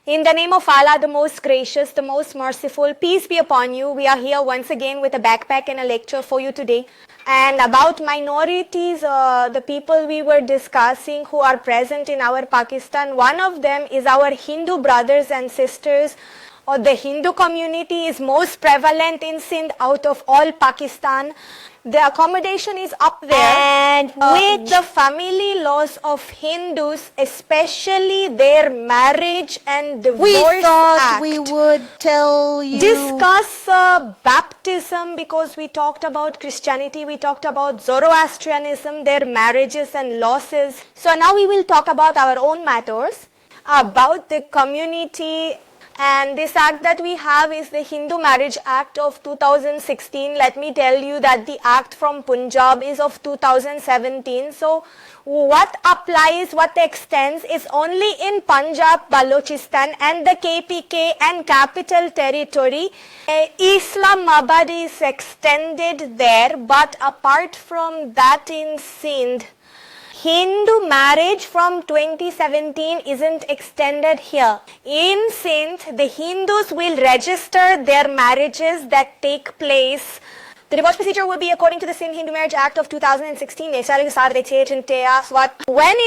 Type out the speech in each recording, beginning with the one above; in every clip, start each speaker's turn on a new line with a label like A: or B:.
A: In the name of Allah, the most gracious, the most merciful, peace be upon you. We are here once again with a backpack and a lecture for you today. And about minorities, the people we were discussing who are present in our Pakistan, one of them is our Hindu brothers and sisters. The Hindu community is most prevalent in Sindh out of all Pakistan. The accommodation is up there, and with the family laws of Hindus, especially their marriage and divorce
B: we thought
A: act.
B: We would tell you.
A: Discuss baptism, because we talked about Christianity, we talked about Zoroastrianism, their marriages and losses. So now we will talk about our own matters, about the community. And this act that we have is the Hindu Marriage Act of 2016. Let me tell you that the act from Punjab is of 2017. So what applies, what extends is only in Punjab, Balochistan and the KPK and Capital Territory. Islamabad is extended there, but apart from that in Sindh, Hindu marriage from 2017 isn't extended here. In Sindh, the Hindus will register their marriages that take place. The divorce procedure will be according to the Sindh Hindu Marriage Act of 2016. When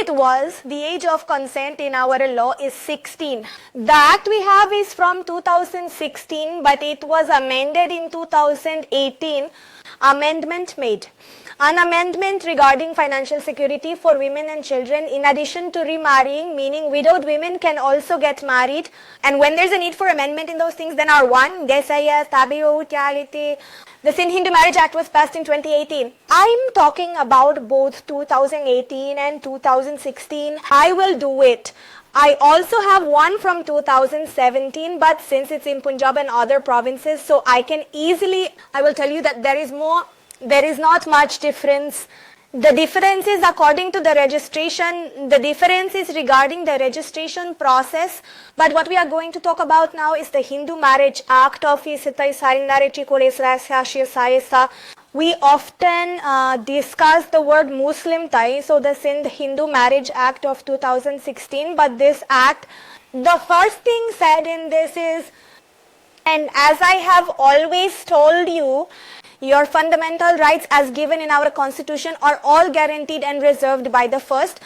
A: it was, the age of consent in our law is 16. The act we have is from 2016, but it was amended in 2018. Amendment made. An amendment regarding financial security for women and children, in addition to remarrying, meaning widowed women can also get married. And when there's a need for amendment in those things, then are one, the Sindh Hindu Marriage Act was passed in 2018. I'm talking about both 2018 and 2016. I will do it. I also have one from 2017, but since it's in Punjab and other provinces, so I will tell you that there is not much difference. The difference is according to the registration, the difference is regarding the registration process. But what we are going to talk about now is the Hindu Marriage Act of We often discuss the word Muslim tie, so the Sindh Hindu Marriage Act of 2016, but this act, the first thing said in this is, and as I have always told you, your fundamental rights as given in our constitution are all guaranteed and reserved by the first.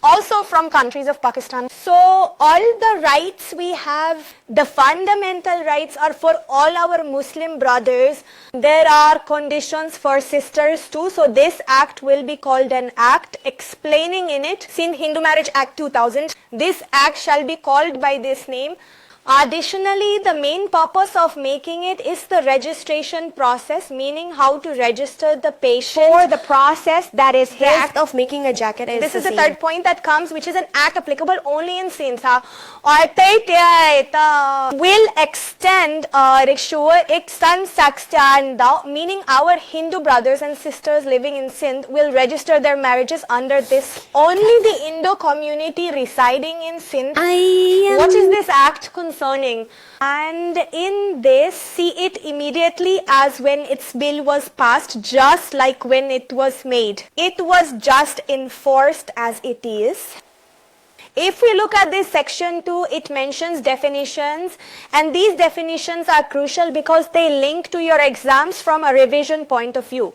A: Also from countries of Pakistan. So all the rights we have, the fundamental rights are for all our Muslim brothers. There are conditions for sisters too. So this act will be called an act explaining in it, Sindh Hindu Marriage Act 2000. This act shall be called by this name. Additionally, the main purpose of making it is the registration process, meaning how to register the patient.
B: For the process, that is the act of making a jacket.
A: This is the third point that comes, which is an act applicable only in Sindh. Will extend meaning our Hindu brothers and sisters living in Sindh will register their marriages under this. Only the Indo community residing in Sindh. What is this act concerning? And in this, see it immediately as when its bill was passed, just like when it was made. It was just enforced as it is. If we look at this section 2, it mentions definitions, and these definitions are crucial because they link to your exams from a revision point of view.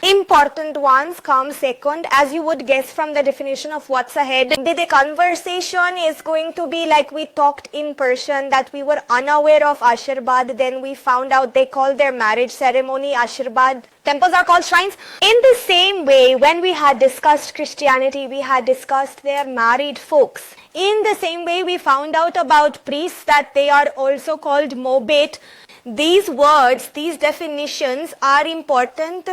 A: Important ones come second, as you would guess from the definition of what's ahead. The conversation is going to be like we talked in Persian, that we were unaware of Ashirbad, then we found out they call their marriage ceremony Ashirbad. Temples are called shrines. In the same way, when we had discussed Christianity, we had discussed their married folks. In the same way, we found out about priests, that they are also called mobate. These words, these definitions are important.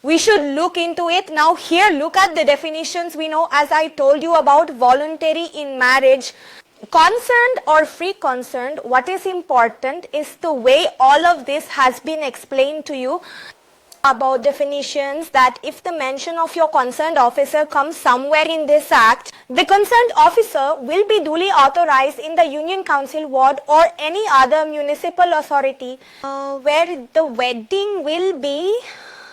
A: We should look into it. Now here, look at the definitions. We know, as I told you, about voluntary in marriage. Concerned or free concerned, what is important is the way all of this has been explained to you about definitions, that if the mention of your concerned officer comes somewhere in this act, the concerned officer will be duly authorized in the Union Council ward or any other municipal authority where the wedding will be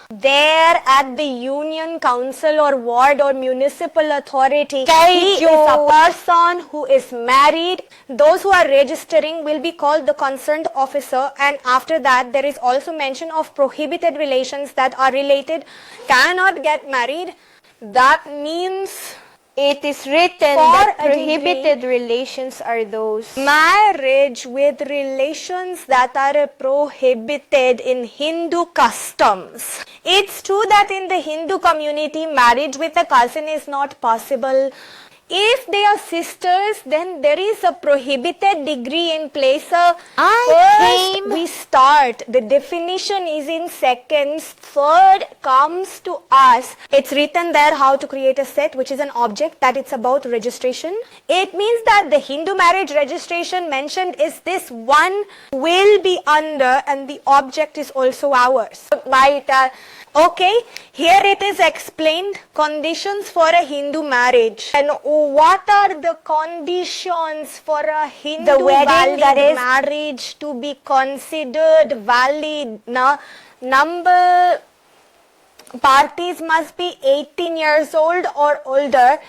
A: there at the union council or ward or municipal authority, he is a person who is married. Those who are registering will be called the concerned officer, and after that there is also mention of prohibited relations that are related, cannot get married. That means
B: It is written
A: For
B: that
A: a
B: prohibited relations are those.
A: marriage with relations that are prohibited in Hindu customs. It's true that in the Hindu community, marriage with a cousin is not possible. If they are sisters, then there is a prohibited degree in place. First we start. The definition is in seconds. Third comes to us. It's written there how to create a set, which is an object that it's about registration. It means that the Hindu marriage registration mentioned is this one will be under, and the object is also ours. Okay, here it is explained, conditions for a Hindu marriage. And what are the conditions for a Hindu
B: The wedding,
A: valid
B: that is-
A: marriage to be considered valid? Number parties must be 18 years old or older.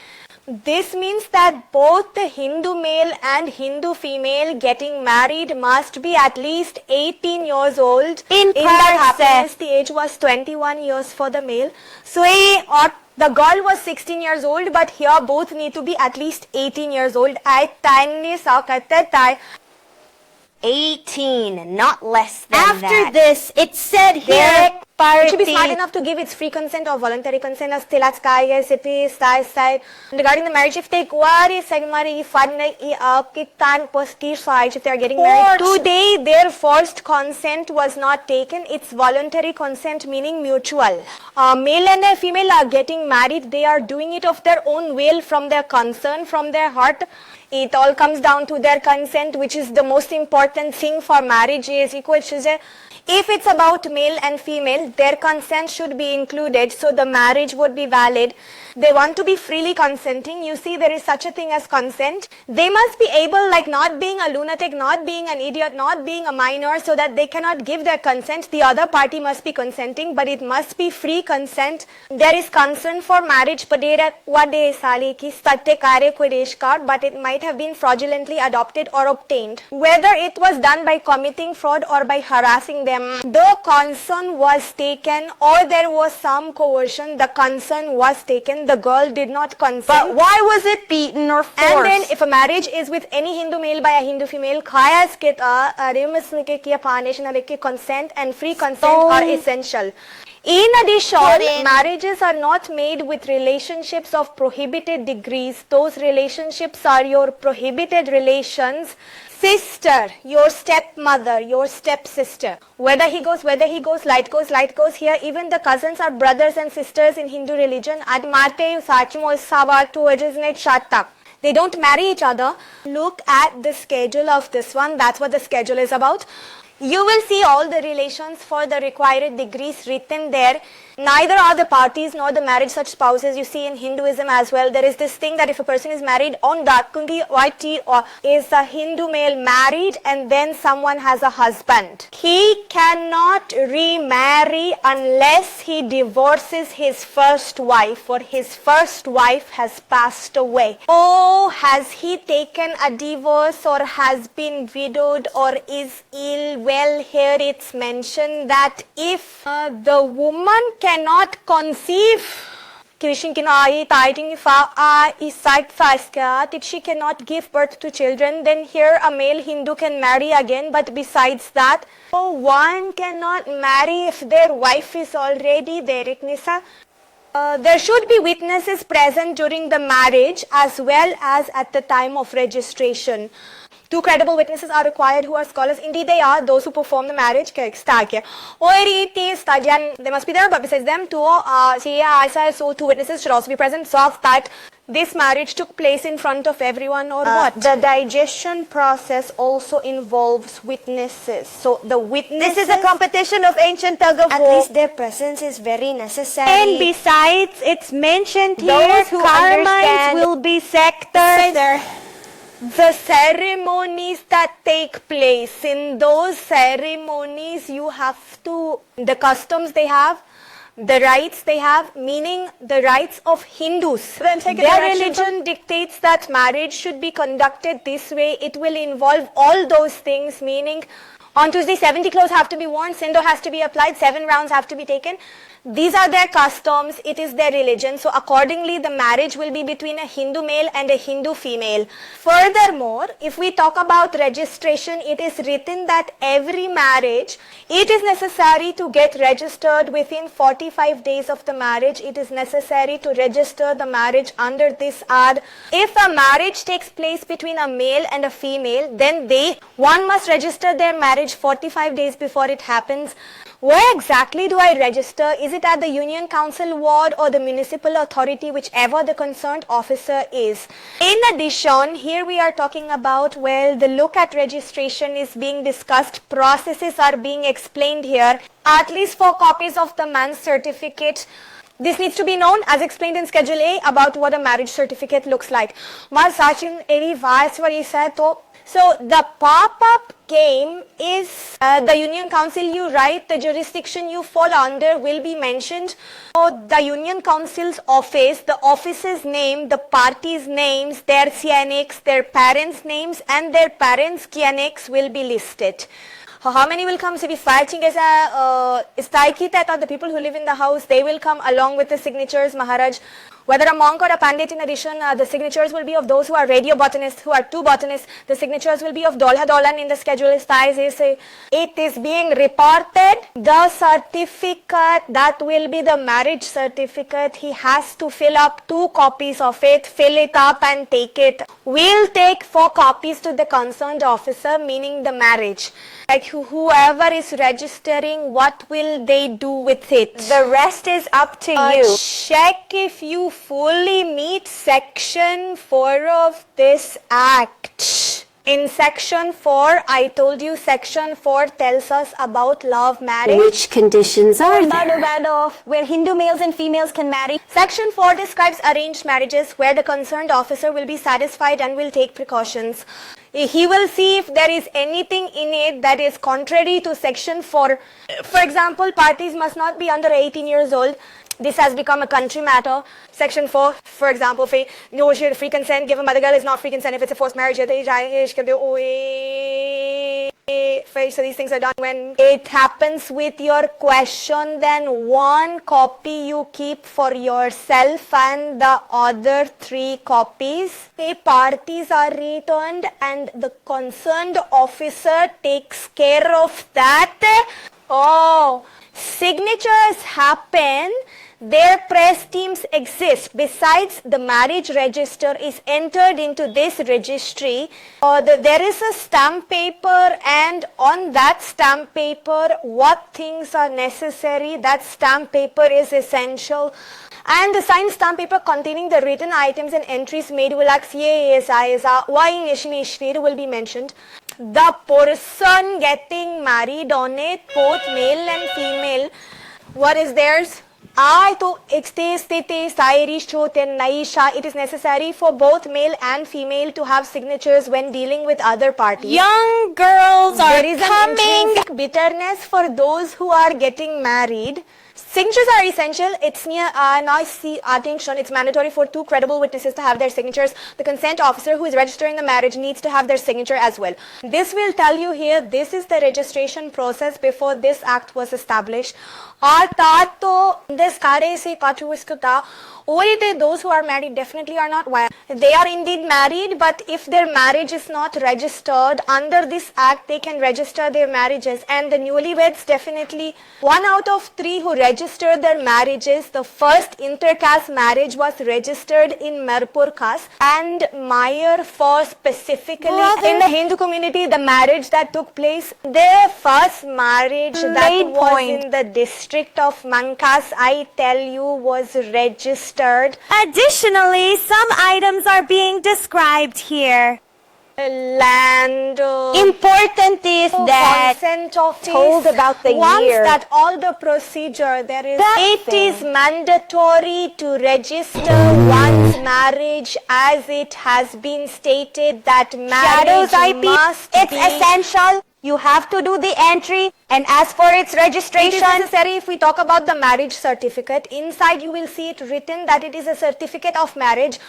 A: This means that both the Hindu male and Hindu female getting married must be at least 18 years old.
B: In
A: that
B: person.
A: happens, the age was 21 years for the male. So the girl was 16 years old, but here both need to be at least 18 years old.
B: 18, not less than
C: After
B: that.
C: this, it said here,
A: It should be smart enough to give its free consent or voluntary consent as tilatskaya, sipi, stai. Regarding the marriage, if they quari segmari fun kitan postir side, if they are getting married today, their forced consent was not taken. It's voluntary consent, meaning mutual. Male and a female are getting married. They are doing it of their own will, from their concern, from their heart. It all comes down to their consent, which is the most important thing for marriage. If it's about male and female, their consent should be included, so the marriage would be valid. They want to be freely consenting. You see, there is such a thing as consent. They must be able, like not being a lunatic, not being an idiot, not being a minor, so that they cannot give their consent. The other party must be consenting, but it must be free consent. There is concern for marriage, but it might have been fraudulently adopted or obtained. Whether it was done by committing fraud or by harassing them, the concern was taken, or there was some coercion. The concern was taken. The girl did not consent.
C: but why was it beaten or forced?
A: And then if a marriage is with any Hindu male by a Hindu female, consent and free consent are essential. In addition, marriages are not made with relationships of prohibited degrees. Those relationships are your prohibited relations. Sister, your stepmother, your stepsister. Whether he goes, light goes. Here, even the cousins are brothers and sisters in Hindu religion. They don't marry each other. Look at the schedule of this one. That's what the schedule is about. You will see all the relations for the required degrees written there. Neither are the parties nor the marriage such spouses. You see in Hinduism as well, there is this thing that if a person is married on Dakundi YT or is a Hindu male married and then someone has a husband, he cannot remarry unless he divorces his first wife or his first wife has passed away. Oh, has he taken a divorce or has been widowed or is ill? Well, here it's mentioned that if the woman cannot conceive, she cannot give birth to children, then here a male Hindu can marry again. But besides that, one cannot marry if their wife is already there. There should be witnesses present during the marriage as well as at the time of registration. 2 credible witnesses are required who are scholars. Indeed, they are those who perform the marriage. They must be there, but besides them, 2 witnesses should also be present, so that this marriage took place in front of everyone or what?
B: The digestion process also involves witnesses. So the witnesses,
C: This is a competition of ancient tug of
B: at
C: war.
B: least their presence is very necessary.
C: And besides, it's mentioned here,
B: Those who
C: Carmites
B: understand-
C: will be sectors.
A: The ceremonies that take place, in those ceremonies you have to, the customs they have, the rights they have, meaning the rights of Hindus.
B: Then take a
A: Their
B: direction
A: religion dictates that marriage should be conducted this way. It will involve all those things, meaning on Tuesday 70 clothes have to be worn, Sindhu has to be applied, 7 rounds have to be taken. These are their customs, it is their religion. So accordingly, the marriage will be between a Hindu male and a Hindu female. Furthermore, if we talk about registration, it is written that every marriage, it is necessary to get registered within 45 days of the marriage. It is necessary to register the marriage under this ad. If a marriage takes place between a male and a female, then one must register their marriage 45 days before it happens. Where exactly do I register? Is it at the Union Council ward or the municipal authority, whichever the concerned officer is? In addition, here we are talking about, well, the look at registration is being discussed. Processes are being explained here. At least 4 copies of the man's certificate. This needs to be known as explained in Schedule A about what a marriage certificate looks like. So the pop-up game is the Union Council you write, the jurisdiction you fall under will be mentioned. So the Union Council's office, the office's name, the parties' names, their CNX, their parents' names and their parents' CNX will be listed. How many will come? So if the people who live in the house, they will come along with the signatures, Maharaj. Whether a monk or a pandit, in addition, the signatures will be of those who are radio botanists, who are 2 botanists. The signatures will be of Dolha Dolan in the schedule. It is being reported. The certificate, that will be the marriage certificate. He has to fill up 2 copies of it, fill it up and take it. We'll take 4 copies to the concerned officer, meaning the marriage. Like whoever is registering, what will they do with it?
C: The rest is up to you.
A: Check if you fully meet section 4 of this act. In section 4, I told you section 4 tells us about love marriage.
D: Which conditions are there?
C: Where Hindu males and females can marry.
A: Section 4 describes arranged marriages where the concerned officer will be satisfied and will take precautions. He will see if there is anything in it that is contrary to section 4. For example, parties must not be under 18 years old. This has become a country matter. Section 4, for example, negotiate free consent. Give a mother girl is not free consent if it's a forced marriage. So these things are done when it happens with your question. Then 1 copy you keep for yourself and the other 3 copies. Parties are returned and the concerned officer takes care of that. Signatures happen. Their press teams exist. Besides, the marriage register is entered into this registry. There is a stamp paper, and on that stamp paper, what things are necessary, that stamp paper is essential. And the signed stamp paper containing the written items and entries made will will be mentioned. The person getting married on it, both male and female, what is theirs? It is necessary for both male and female to have signatures when dealing with other parties.
C: Young girls are
A: There is
C: coming.
A: an intrinsic bitterness for those who are getting married. Signatures are essential. It's it's mandatory for 2 credible witnesses to have their signatures. The consent officer who is registering the marriage needs to have their signature as well. This will tell you here, this is the registration process before this act was established. Those who are married definitely are not wired. They are indeed married, but if their marriage is not registered under this act, they can register their marriages. And the newlyweds, definitely 1 out of 3 who registered their marriages, the first intercaste marriage was registered in Mirpur caste, and Meyer for specifically in the Hindu community, the marriage that took place, the first marriage that was in the district of Mankas, I tell you, was registered.
C: Additionally, some items are being described here.
A: Land.
C: Important is that
A: consent office.
C: told about the
A: Once
C: year.
A: that all the procedure there is,
C: That
A: it
C: thing.
A: is mandatory to register one's marriage as it has been stated that marriage
C: Shadows IP,
A: must
C: it's
A: be
C: essential. You have to do the entry
B: And as for its
A: It is
B: registration,
A: necessary if we talk about the marriage certificate. Inside you will see it written that it is a certificate of marriage.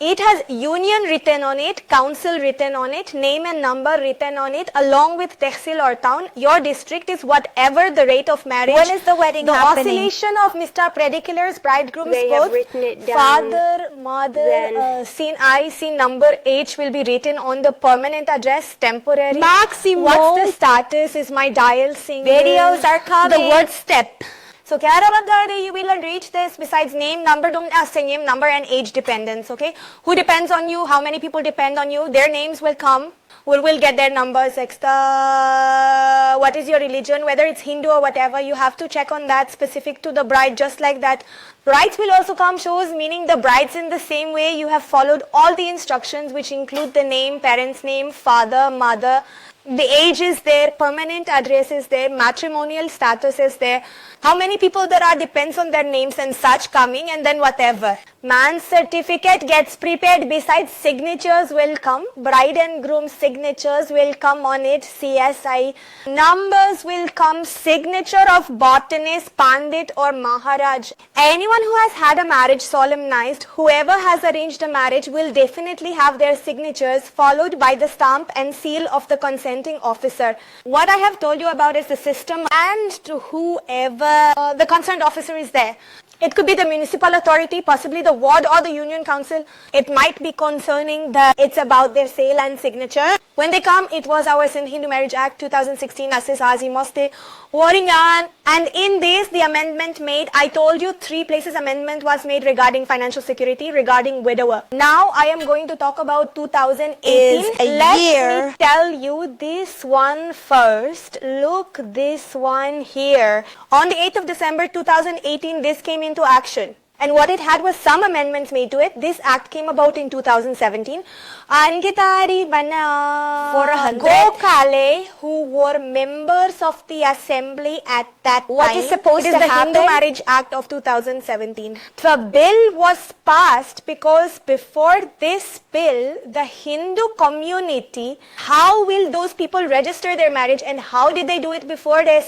A: It has union written on it, council written on it, name and number written on it, along with tehsil or town. Your district is whatever the rate of marriage.
C: When is the wedding
A: the
C: happening?
A: oscillation of Mr. Predicular's bridegroom's
D: They have
A: both
D: written it down.
A: father, mother,
D: Then-
A: scene I, scene number H will be written on the permanent address, temporary.
C: Maximo.
A: What's the status? Is my dial single?
C: Videos are coming.
A: The word step. So, Karabagardi, you will reach this besides name, number, don't ask name, number and age dependence, okay? Who depends on you? How many people depend on you? Their names will come. We'll get their numbers, extra. What is your religion? Whether it's Hindu or whatever, you have to check on that specific to the bride, just like that. Brides will also come, shows, meaning the brides in the same way you have followed all the instructions, which include the name, parents' name, father, mother. The age is there, permanent address is there, matrimonial status is there. How many people there are depends on their names and such coming, and then whatever. Man's certificate gets prepared, besides signatures will come. Bride and groom signatures will come on it, CSI. Numbers will come, signature of botanist, pandit or maharaj. Anyone who has had a marriage solemnized, whoever has arranged a marriage will definitely have their signatures followed by the stamp and seal of the consenting officer. What I have told you about is the system, and to whoever the concerned officer is there. It could be the municipal authority, possibly the ward or the union council. It might be concerning that it's about their sale and signature. When they come, it was our Sindh Hindu Marriage Act 2016, Assis Hazi Moste, Waringan. And in this, the amendment made, I told you 3 places amendment was made regarding financial security, regarding widower. Now, I am going to talk about 2018.
C: Is a
A: Let
C: year.
A: me tell you this one first. Look this one here. On the 8th of December 2018, this came into action. And what it had was some amendments made to it. This act came about in 2017. Angitari Bana
C: 400.
A: Gokhale, who were members of the assembly at that time.
C: What is supposed
A: It is
C: to
A: the
C: happen?
A: Hindu Marriage Act of 2017. The bill was passed because before this bill, the Hindu community, how will those people register their marriage, and how did they do it before? They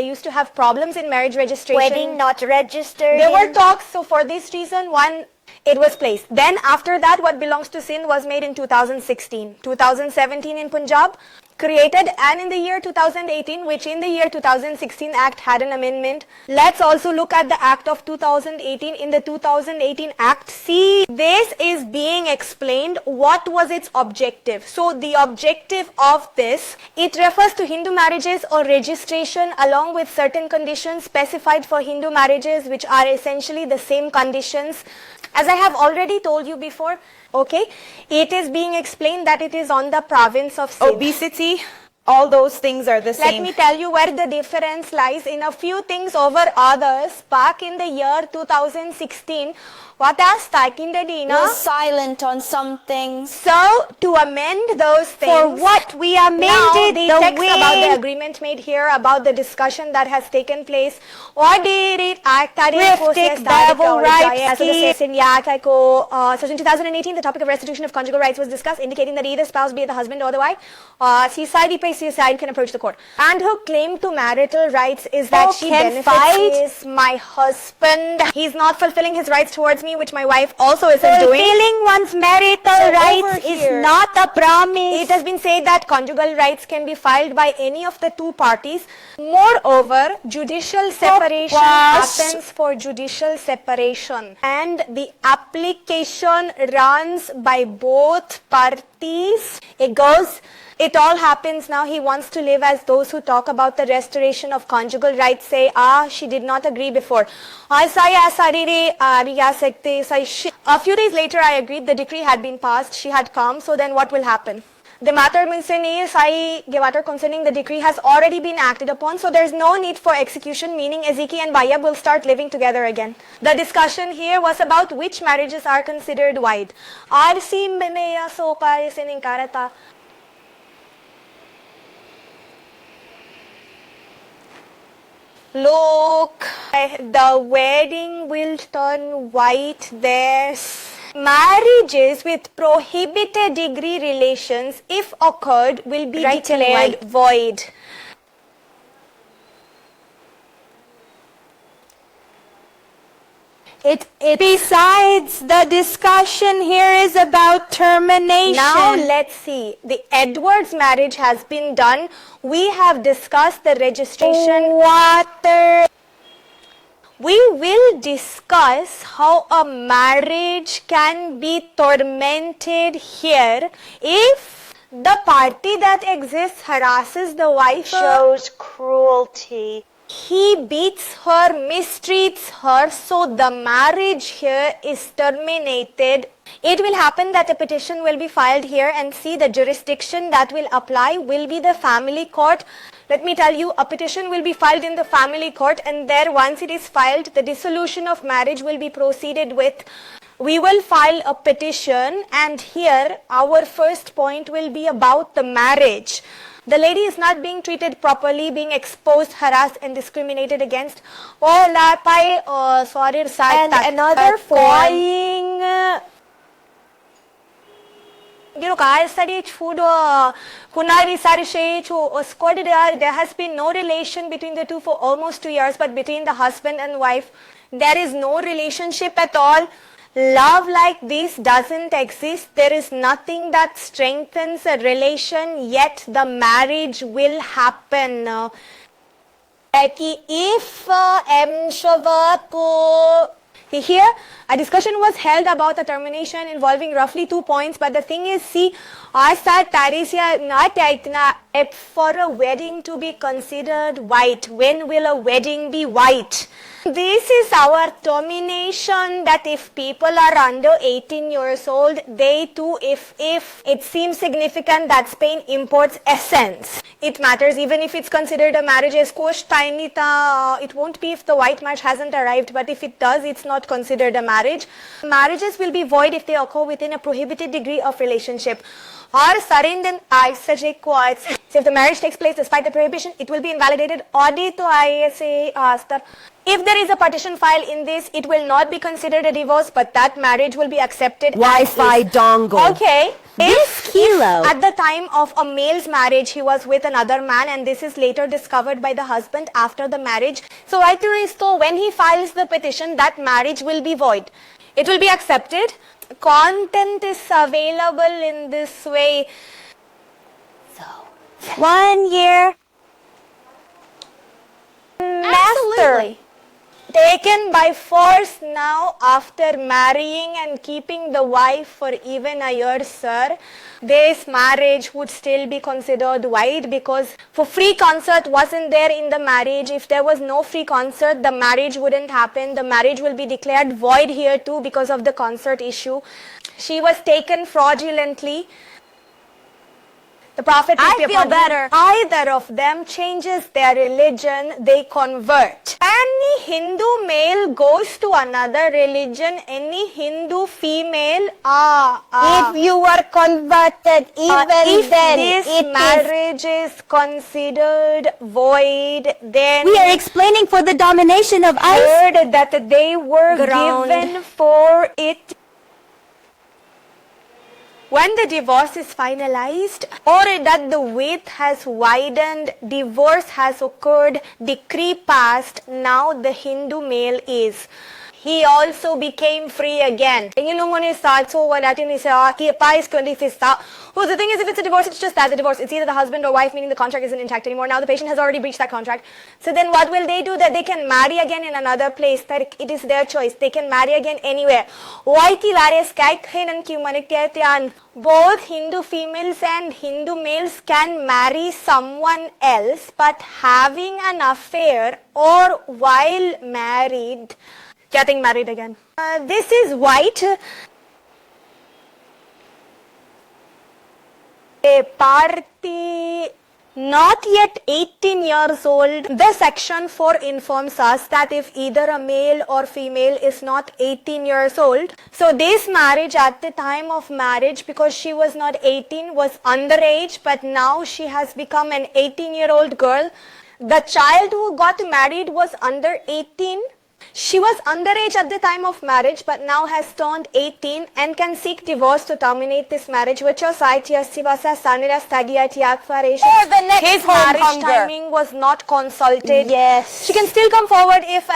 A: used to have problems in marriage registration.
C: Wedding not registered.
A: There were talks, so for this reason, it was placed. Then after that, what belongs to Sindh was made in 2016. 2017 in Punjab, created, and in the year 2018, which in the year 2016 Act had an amendment. Let's also look at the Act of 2018. In the 2018 Act, see, this is being explained what was its objective. So the objective of this, it refers to Hindu marriages or registration along with certain conditions specified for Hindu marriages, which are essentially the same conditions. As I have already told you before, okay, it is being explained that it is on the province of Sindh.
C: Obesity, all those things are the
A: Let
C: same.
A: me tell you where the difference lies in a few things over others. Back in the year 2016, what has
B: was silent on some things.
A: So, to amend those things,
C: For what we amended
A: now, the text
C: way
A: about the agreement made here, about the discussion that has taken place, what did it act
C: Thriftic Devil Rights
A: So in 2018, the topic of restitution of conjugal rights was discussed, indicating that either spouse, be it the husband or the wife, seaside can approach the court. And her claim to marital rights is that she
C: can
A: benefits
C: fight.
A: is my husband. He's not fulfilling his rights towards me, which my wife also isn't doing.
C: Fulfilling one's marital
A: So over
C: rights
A: here,
C: is not a promise.
A: It has been said that conjugal rights can be filed by any of the two parties. Moreover, judicial separation happens for judicial separation, and the application runs by both parties. It all happens now. He wants to live as those who talk about the restoration of conjugal rights say, she did not agree before. A few days later, I agreed. The decree had been passed. She had come. So then what will happen? The matter concerning the decree has already been acted upon, so there's no need for execution, meaning Ezeki and Bayab will start living together again. The discussion here was about which marriages are considered wide. Look, the wedding will turn white there. Marriages with prohibited degree relations, if occurred, will be declared void.
C: Besides, the discussion here is about termination.
A: Now let's see. The Edwards marriage has been done. We have discussed the registration. We will discuss how a marriage can be tormented here if the party that exists harasses the wife,
B: shows cruelty.
A: he beats her, mistreats her, so the marriage here is terminated. It will happen that a petition will be filed here, and see, the jurisdiction that will apply will be the family court. Let me tell you, a petition will be filed in the family court, and there, once it is filed, the dissolution of marriage will be proceeded with. We will file a petition, and here our first point will be about the marriage. The lady is not being treated properly, being exposed, harassed, and discriminated against.
C: And another point.
A: There has been no relation between the two for almost 2 years, but between the husband and wife, there is no relationship at all. Love like this doesn't exist. There is nothing that strengthens a relation, yet the marriage will happen. Here, a discussion was held about the termination involving roughly 2 points, but the thing is, see, for a wedding to be considered white, when will a wedding be white? This is our termination, that if people are under 18 years old, they too, if it seems significant that Spain imports essence, it matters even if it's considered a marriage. It won't be if the white marriage hasn't arrived, but if it does, it's not considered a marriage. Marriages will be void if they occur within a prohibited degree of relationship. Or Sarinden ISJ quotes, so if the marriage takes place despite the prohibition, it will be invalidated. If there is a partition file in this, it will not be considered a divorce, but that marriage will be accepted.
C: Wi-Fi dongle.
A: Okay. If
C: kilo.
A: at the time of a male's marriage, he was with another man, and this is later discovered by the husband after the marriage. So when he files the petition, that marriage will be void. It will be accepted. Content is available in this way.
C: 1 year.
A: Absolutely. Taken by force now after marrying and keeping the wife for even a year, sir, this marriage would still be considered void, because for free consent wasn't there in the marriage. If there was no free consent, the marriage wouldn't happen. The marriage will be declared void here too because of the consent issue. She was taken fraudulently. The Prophet,
C: I feel better.
A: Either of them changes their religion, they convert. Any Hindu male goes to another religion, any Hindu female,
B: If you were converted,
A: if this marriage is considered void, then
C: We are explaining for the domination of ice.
A: heard that they were given for it. When the divorce is finalized, or that the width has widened, divorce has occurred, decree passed, now the Hindu male is. He also became free again. Well, the thing is, if it's a divorce, it's just that, the divorce. It's either the husband or wife, meaning the contract isn't intact anymore. Now the patient has already breached that contract. So then what will they do? That they can marry again in another place. That it is their choice. They can marry again anywhere. Both Hindu females and Hindu males can marry someone else, but having an affair or while married, getting married again. This is white. A party not yet 18 years old. The section 4 informs us that if either a male or female is not 18 years old, so this marriage at the time of marriage, because she was not 18, was underage, but now she has become an 18-year-old girl. The child who got married was under 18. She was underage at the time of marriage but now has turned 18 and can seek divorce to terminate this marriage, which was
B: Or the next
A: his
B: home
A: marriage
B: hunger.
A: timing was not consulted.
B: Yes.
A: She can still come forward if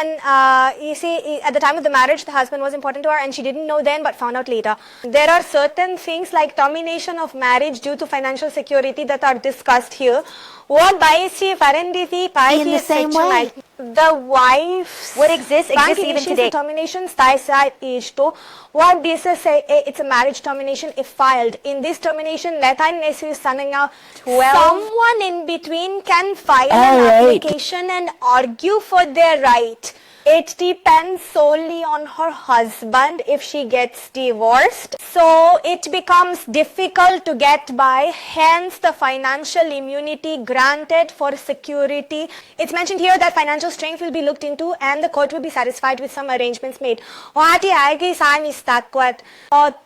A: you see at the time of the marriage the husband was important to her and she didn't know then but found out later. There are certain things like termination of marriage due to financial security that are discussed here. What bias
C: In the same way.
A: the wife's
C: What exists even today.
A: termination is to what this is it's a marriage termination if filed. In this termination, someone in between can file an application and argue for their right. It depends solely on her husband if she gets divorced. So it becomes difficult to get by, hence the financial immunity granted for security. It's mentioned here that financial strength will be looked into and the court will be satisfied with some arrangements made.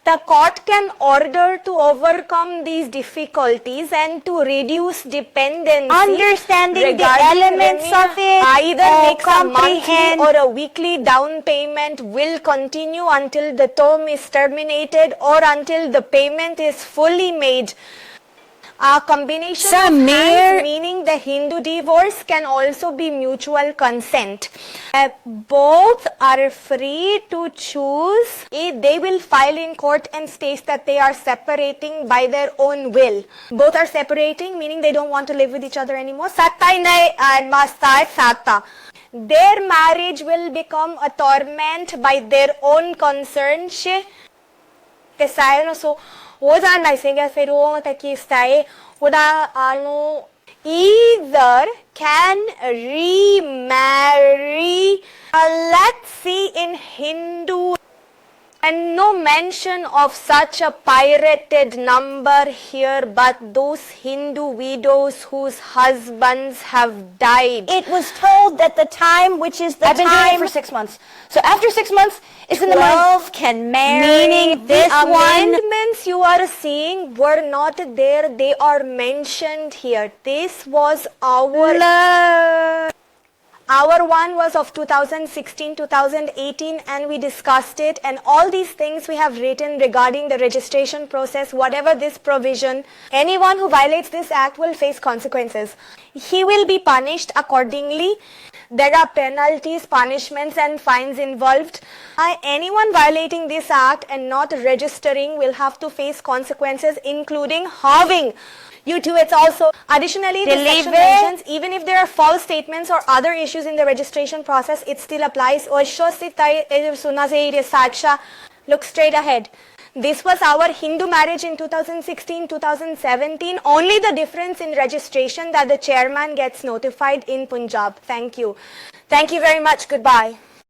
A: The court can order to overcome these difficulties and to reduce dependency.
C: Understanding the
A: regarding
C: elements
A: revenue,
C: of it,
A: either makes a monthly
C: comprehend
A: or a weekly down payment will continue until the term is terminated or until the payment is fully made. A combination of hands, meaning the Hindu divorce, can also be mutual consent. Both are free to choose. They will file in court and state that they are separating by their own will. Both are separating, meaning they don't want to live with each other anymore. Their marriage will become a torment by their own concern. So, either can remarry. Let's see in Hindu. And no mention of such a pirated number here, but those Hindu widows whose husbands have died.
C: It was told that the time, which is the
B: I've been doing it
C: time
B: for 6 months. So after 6 months, it's in the month.
C: 12 can marry.
A: Meaning
C: this
A: the
C: one.
A: amendments you are seeing were not there, they are mentioned here. This was our one was of 2016-2018 and we discussed it, and all these things we have written regarding the registration process. Whatever this provision, anyone who violates this act will face consequences. He will be punished accordingly. There are penalties, punishments and fines involved. Anyone violating this act and not registering will have to face consequences, including halving. You too, it's also, additionally, the section mentions, even if there are false statements or other issues in the registration process, it still applies. Look straight ahead. This was our Hindu marriage in 2016-2017. Only the difference in registration that the chairman gets notified in Punjab. Thank you. Thank you very much. Goodbye.